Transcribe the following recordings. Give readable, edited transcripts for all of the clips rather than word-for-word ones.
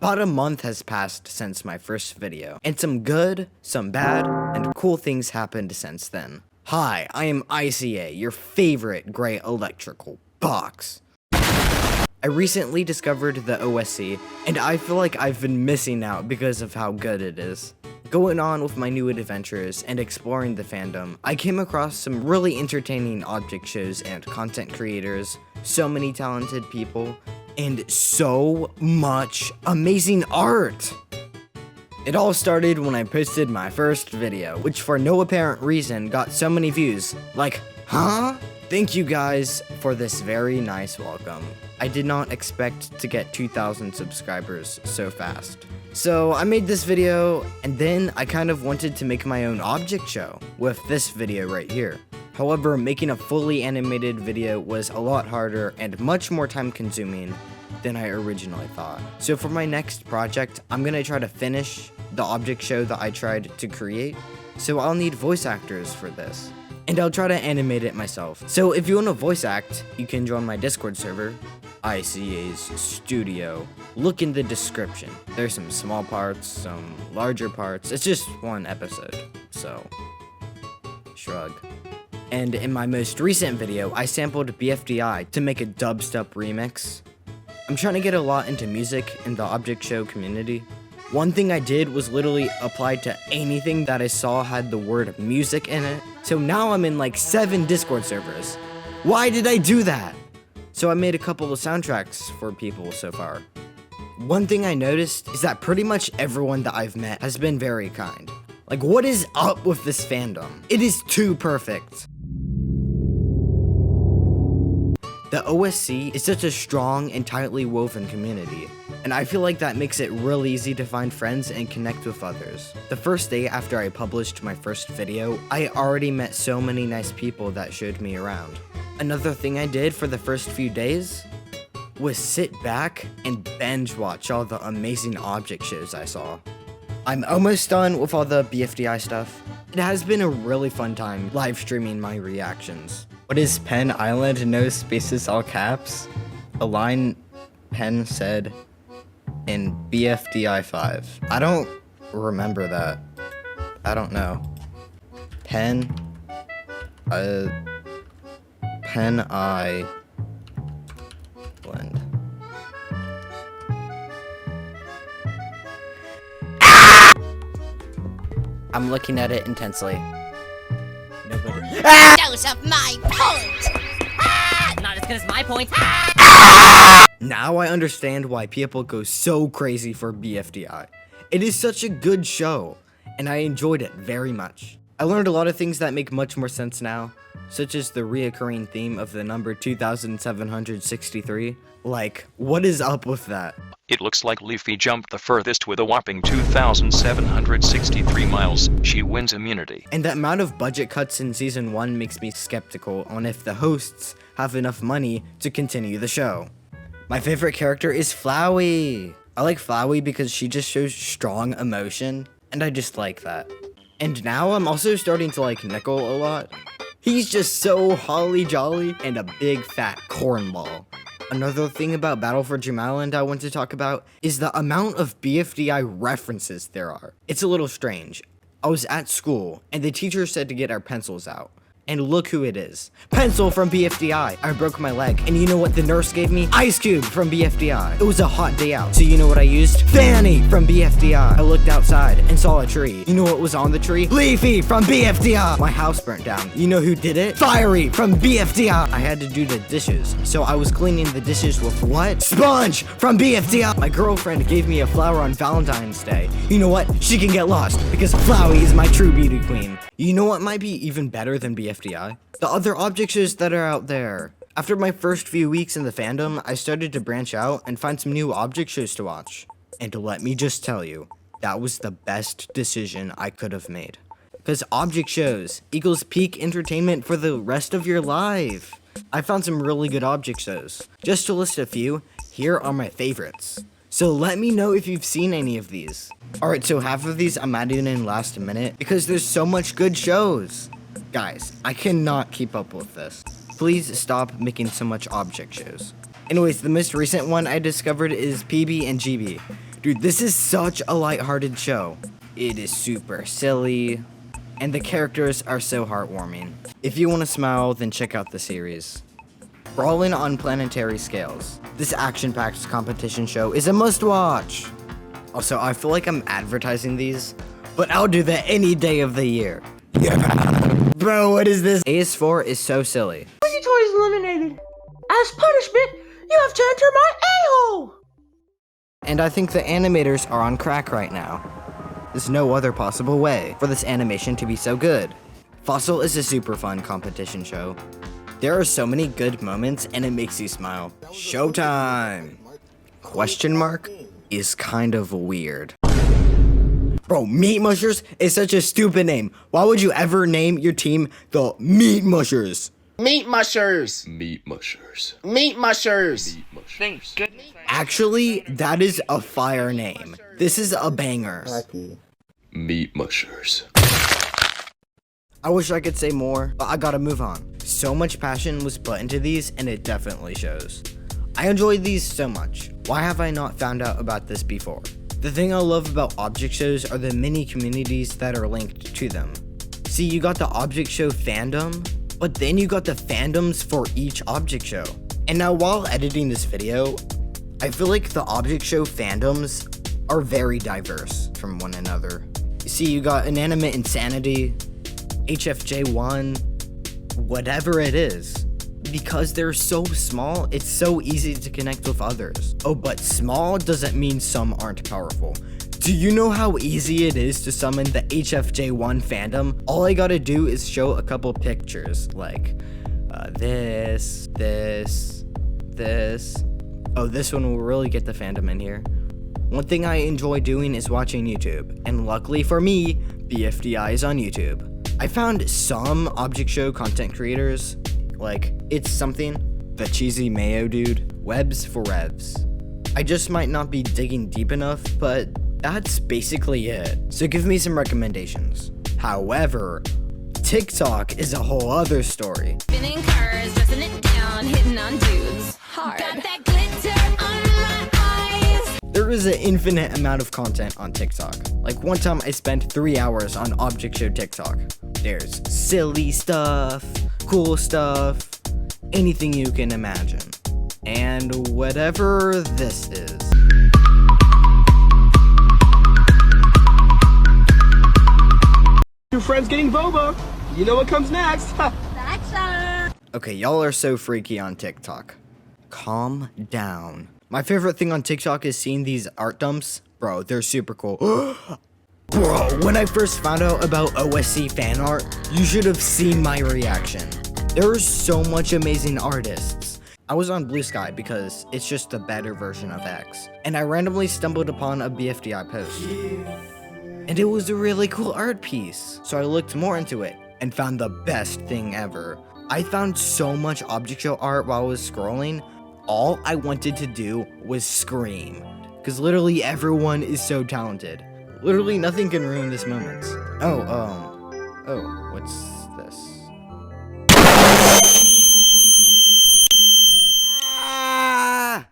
About a month has passed since my first video, and some good, some bad, and cool things happened since then. Hi, I am ICA, your favorite gray electrical box. I recently discovered the OSC, and I feel like I've been missing out because of how good it is. Going on with my new adventures and exploring the fandom, I came across some really entertaining object shows and content creators, so many talented people, and so much amazing art! It all started when I posted my first video, which for no apparent reason got so many views. Like, huh? Thank you guys for this very nice welcome. I did not expect to get 2,000 subscribers so fast. So I made this video, and then I kind of wanted to make my own object show with this video right here. However, making a fully animated video was a lot harder and much more time consuming than I originally thought. So for my next project, I'm gonna try to finish the object show that I tried to create. So I'll need voice actors for this, and I'll try to animate it myself. So if you want to voice act, you can join my Discord server, ICA's Studio. Look in the description. There's some small parts, some larger parts. It's just one episode, so shrug. And in my most recent video, I sampled BFDI to make a dubstep remix. I'm trying to get a lot into music in the object show community. One thing I did was literally apply to anything that I saw had the word music in it. So now I'm in like 7 Discord servers. Why did I do that? So I made a couple of soundtracks for people so far. One thing I noticed is that pretty much everyone that I've met has been very kind. Like, what is up with this fandom? It is too perfect. The OSC is such a strong and tightly woven community, and I feel like that makes it real easy to find friends and connect with others. The first day after I published my first video, I already met so many nice people that showed me around. Another thing I did for the first few days was sit back and binge watch all the amazing object shows I saw. I'm almost done with all the BFDI stuff. It has been a really fun time live streaming my reactions. What is Penn Island, no spaces, all caps? A line Penn said in BFDI 5. I don't remember that. I don't know. Penn Island. I'm looking at it intensely. Nobody. Dose of my point! Not as good as my point. Now I understand why people go so crazy for BFDI. It is such a good show, and I enjoyed it very much. I learned a lot of things that make much more sense now, such as the reoccurring theme of the number 2763. Like, what is up with that? It looks like Leafy jumped the furthest with a whopping 2,763 miles. She wins immunity. And the amount of budget cuts in season 1 makes me skeptical on if the hosts have enough money to continue the show. My favorite character is Flowey. I like Flowey because she just shows strong emotion, and I just like that. And now I'm also starting to like Nickel a lot. He's just so holly jolly and a big fat cornball. Another thing about Battle for Dream Island I want to talk about is the amount of BFDI references there are. It's a little strange. I was at school, and the teacher said to get our pencils out. And look who it is. Pencil from BFDI. I broke my leg, and you know what the nurse gave me? Ice Cube from BFDI. It was a hot day out, so you know what I used? Fanny from BFDI. I looked outside and saw a tree. You know what was on the tree? Leafy from BFDI. My house burnt down. You know who did it? Fiery from BFDI. I had to do the dishes, so I was cleaning the dishes with what? Sponge from BFDI. My girlfriend gave me a flower on Valentine's Day. You know what? She can get lost, because Flowey is my true beauty queen. You know what might be even better than BFDI? The other object shows that are out there. After my first few weeks in the fandom, I started to branch out and find some new object shows to watch. And let me just tell you, that was the best decision I could have made. Because object shows equals peak entertainment for the rest of your life. I found some really good object shows. Just to list a few, here are my favorites. So let me know if you've seen any of these. Alright, so half of these I'm adding in last minute because there's so much good shows. Guys, I cannot keep up with this. Please stop making so much object shows. Anyways, the most recent one I discovered is PB and GB. Dude, this is such a lighthearted show. It is super silly, and the characters are so heartwarming. If you want to smile, then check out the series. Brawling on planetary scales. This action-packed competition show is a must-watch. Also, I feel like I'm advertising these, but I'll do that any day of the year. Bro, what is this? AS4 is so silly. Squeaky Toy is eliminated. As punishment, you have to enter my a-hole. And I think the animators are on crack right now. There's no other possible way for this animation to be so good. Fossil is a super fun competition show. There are so many good moments and it makes you smile. Showtime! Question mark is kind of weird. Bro, Meat Mushers is such a stupid name. Why would you ever name your team the Meat Mushers? Meat mushers. Meat mushers. Meat mushers. Meat mushers. Actually, that is a fire name. This is a banger. Meat mushers. I wish I could say more, but I gotta move on. So much passion was put into these, and it definitely shows. I enjoyed these so much. Why have I not found out about this before? The thing I love about object shows are the many communities that are linked to them. See, you got the object show fandom, but then you got the fandoms for each object show. And now while editing this video, I feel like the object show fandoms are very diverse from one another. See, you got Inanimate Insanity, HFJ1, whatever it is. Because they're so small, it's so easy to connect with others. Oh, but small doesn't mean some aren't powerful. Do you know how easy it is to summon the HFJ1 fandom? All I gotta do is show a couple pictures, like this. Oh, this one will really get the fandom in here. One thing I enjoy doing is watching YouTube, and luckily for me, BFDI is on YouTube. I found some object show content creators, like It's Something, the Cheesy Mayo Dude, Webs for Revs. I just might not be digging deep enough, but that's basically it. So give me some recommendations. However, TikTok is a whole other story. Spinning cars, dressing it down, hitting on dudes. Hard. Got that glitter on my eyes. There is an infinite amount of content on TikTok. Like one time I spent 3 hours on object show TikTok. There's silly stuff, cool stuff, anything you can imagine. And whatever this is. Your friend's getting boba. You know what comes next. Okay, y'all are so freaky on TikTok. Calm down. My favorite thing on TikTok is seeing these art dumps. Bro, they're super cool. Bro, when I first found out about OSC fan art, you should have seen my reaction. There are so much amazing artists. I was on Blue Sky because it's just the better version of X. And I randomly stumbled upon a BFDI post. And it was a really cool art piece. So I looked more into it and found the best thing ever. I found so much object show art while I was scrolling. All I wanted to do was scream. Because literally everyone is so talented. Literally nothing can ruin this moment. Oh, what's this? Ah!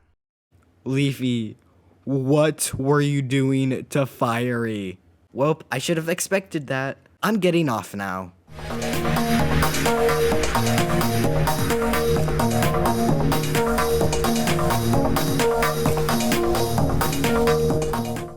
Leafy, what were you doing to Fiery? Welp, I should have expected that. I'm getting off now.